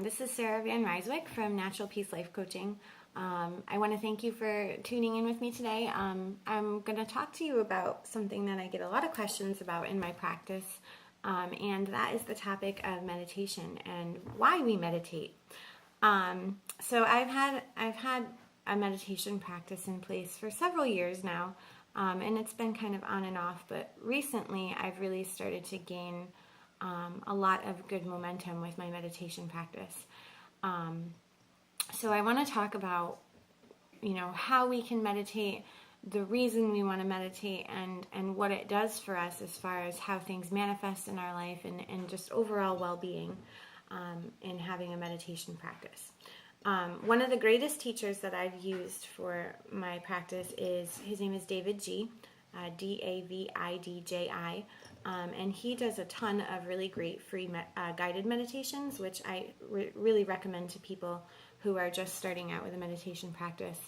This is Sarah Van Ryswick from Natural Peace Life Coaching. I want to thank you for tuning in with me today. I'm going to talk to you about something that I get a lot of questions about in my practice, and that is the topic of meditation and why we meditate. So I've had a meditation practice in place for several years now, and it's been kind of on and off, but recently I've really started to gain a lot of good momentum with my meditation practice. So I want to talk about, how we can meditate, the reason we want to meditate, and what it does for us as far as how things manifest in our life and just overall well-being in having a meditation practice. One of the greatest teachers that I've used for my practice his name is David G. Davidji, and he does a ton of really great free guided meditations, which I really recommend to people who are just starting out with a meditation practice,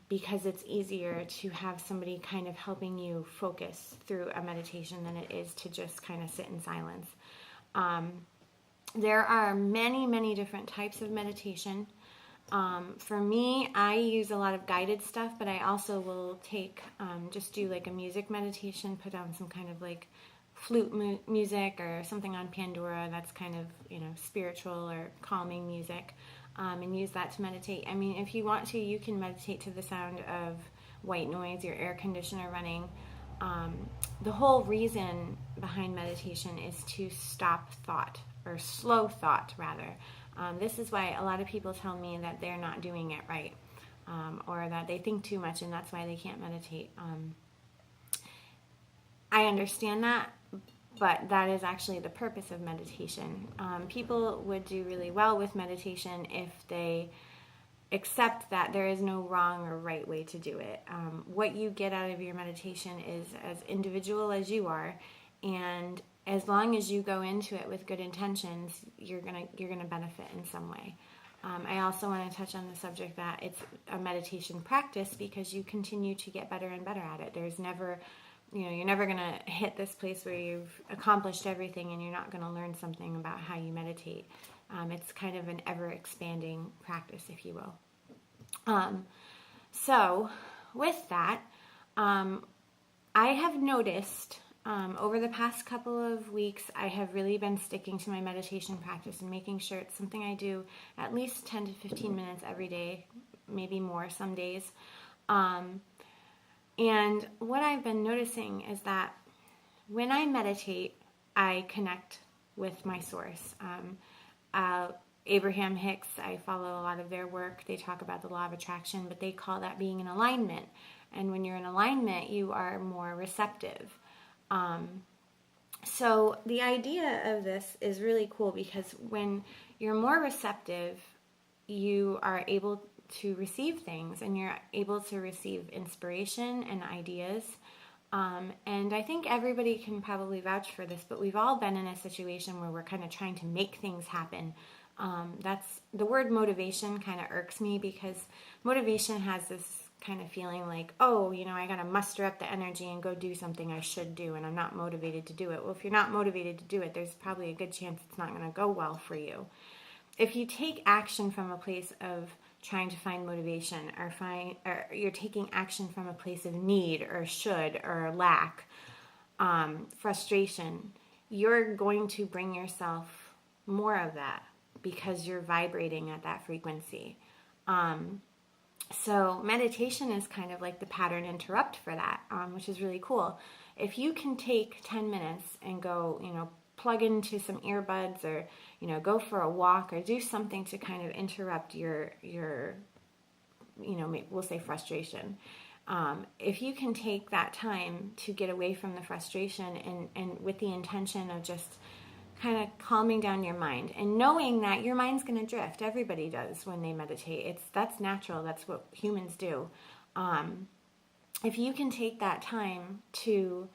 because it's easier to have somebody kind of helping you focus through a meditation than it is to just kind of sit in silence. There are many, many different types of meditation. For me, I use a lot of guided stuff, but I also will just do like a music meditation, put on some kind of like flute music or something on Pandora that's kind of, spiritual or calming music, and use that to meditate. I mean, if you want to, you can meditate to the sound of white noise, your air conditioner running. The whole reason behind meditation is to stop thought, or slow thought rather. This is why a lot of people tell me that they're not doing it right, or that they think too much and that's why they can't meditate. I understand that, but that is actually the purpose of meditation. People would do really well with meditation if they accept that there is no wrong or right way to do it. What you get out of your meditation is as individual as you are, and as long as you go into it with good intentions, you're gonna benefit in some way. I also want to touch on the subject that it's a meditation practice because you continue to get better and better at it. There's never, you're never gonna hit this place where you've accomplished everything and you're not gonna learn something about how you meditate. It's kind of an ever-expanding practice, if you will. So with that, I have noticed over the past couple of weeks, I have really been sticking to my meditation practice and making sure it's something I do at least 10 to 15 minutes every day, maybe more some days. And what I've been noticing is that when I meditate, I connect with my source. Abraham Hicks, I follow a lot of their work. They talk about the law of attraction, but they call that being in alignment. And when you're in alignment, you are more receptive. So the idea of this is really cool because when you're more receptive, you are able to receive things and you're able to receive inspiration and ideas. And I think everybody can probably vouch for this, but we've all been in a situation where we're kind of trying to make things happen. That's the word motivation kind of irks me because motivation has this kind of feeling like, I got to muster up the energy and go do something I should do, and I'm not motivated to do it. Well, if you're not motivated to do it, there's probably a good chance it's not going to go well for you. If you take action from a place of trying to find motivation, or you're taking action from a place of need or should or lack, frustration, you're going to bring yourself more of that because you're vibrating at that frequency. So meditation is kind of like the pattern interrupt for that, which is really cool. If you can take 10 minutes and go, plug into some earbuds or, go for a walk or do something to kind of interrupt your we'll say frustration. If you can take that time to get away from the frustration and with the intention of just kind of calming down your mind and knowing that your mind's going to drift. Everybody does when they meditate. That's natural. That's what humans do. If you can take that time to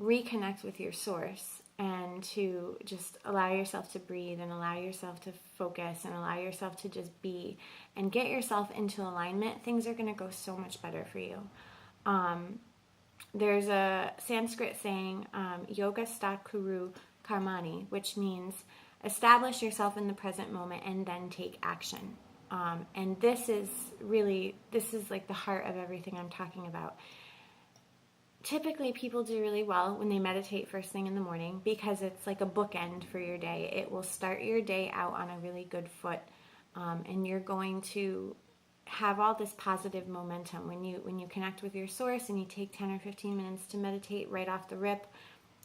reconnect with your source and to just allow yourself to breathe and allow yourself to focus and allow yourself to just be and get yourself into alignment, things are going to go so much better for you. There's a Sanskrit saying, yoga Socceroo Karmani, which means establish yourself in the present moment and then take action. And this is like the heart of everything I'm talking about. Typically, people do really well when they meditate first thing in the morning because it's like a bookend for your day. It will start your day out on a really good foot, and you're going to have all this positive momentum. When you connect with your source and you take 10 or 15 minutes to meditate right off the rip,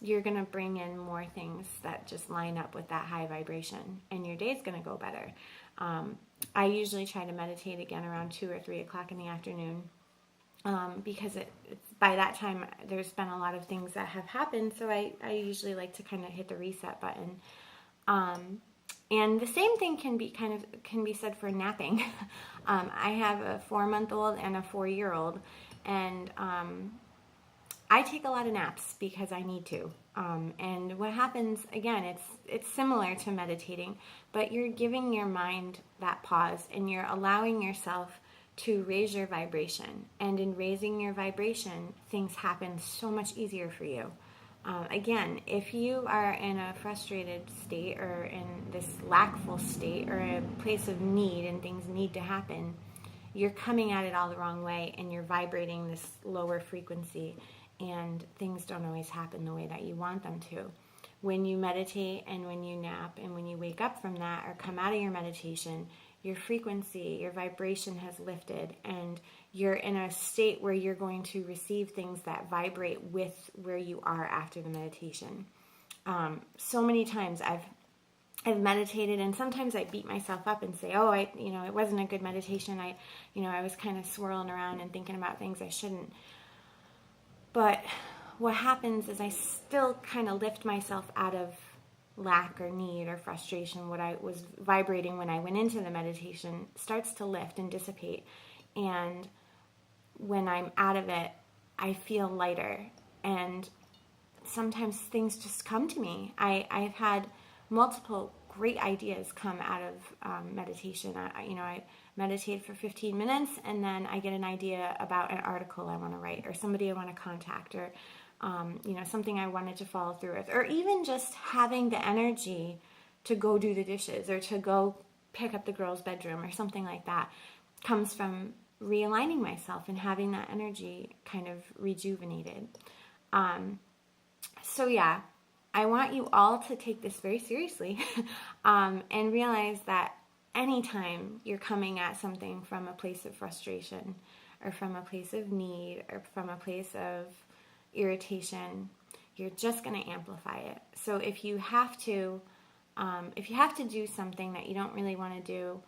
you're going to bring in more things that just line up with that high vibration, and your day's going to go better. I usually try to meditate again around 2 or 3 o'clock in the afternoon, because it's by that time there's been a lot of things that have happened, so I usually like to kind of hit the reset button. And the same thing can be said for napping. I have a 4-month-old and a 4-year-old, and I take a lot of naps because I need to. And what happens, again, it's similar to meditating, but you're giving your mind that pause and you're allowing yourself to raise your vibration. And in raising your vibration, things happen so much easier for you. Again, if you are in a frustrated state or in this lackful state or a place of need and things need to happen, you're coming at it all the wrong way and you're vibrating this lower frequency, and things don't always happen the way that you want them to. When you meditate and when you nap and when you wake up from that or come out of your meditation, your frequency, your vibration has lifted, and you're in a state where you're going to receive things that vibrate with where you are after the meditation. So many times I've meditated, and sometimes I beat myself up and say, oh, it wasn't a good meditation. I was kind of swirling around and thinking about things I shouldn't. But what happens is I still kind of lift myself out of lack or need or frustration. What I was vibrating when I went into the meditation starts to lift and dissipate. And when I'm out of it, I feel lighter. And sometimes things just come to me. I've had multiple great ideas come out of meditation. I meditate for 15 minutes and then I get an idea about an article I want to write or somebody I want to contact or something I wanted to follow through with, or even just having the energy to go do the dishes or to go pick up the girls' bedroom or something like that comes from realigning myself and having that energy kind of rejuvenated. So yeah, I want you all to take this very seriously and realize that anytime you're coming at something from a place of frustration or from a place of need or from a place of irritation, you're just going to amplify it. So if you have to do something that you don't really want to do,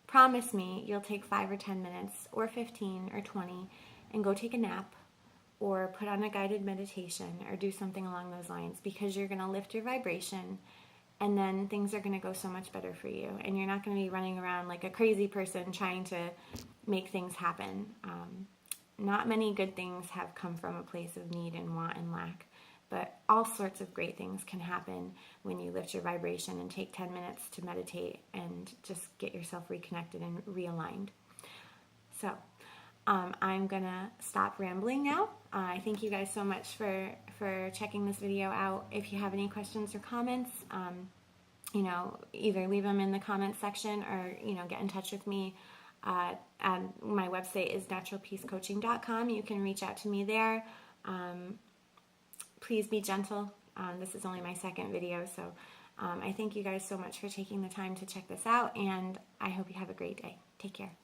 promise me you'll take 5 or 10 minutes or 15 or 20 and go take a nap or put on a guided meditation or do something along those lines, because you're going to lift your vibration and then things are going to go so much better for you, and you're not going to be running around like a crazy person trying to make things happen. Not many good things have come from a place of need and want and lack, but all sorts of great things can happen when you lift your vibration and take 10 minutes to meditate and just get yourself reconnected and realigned. So I'm going to stop rambling now. I thank you guys so much for checking this video out. If you have any questions or comments, either leave them in the comments section or, get in touch with me. My website is naturalpeacecoaching.com. You can reach out to me there. Please be gentle. This is only my second video, so I thank you guys so much for taking the time to check this out, and I hope you have a great day. Take care.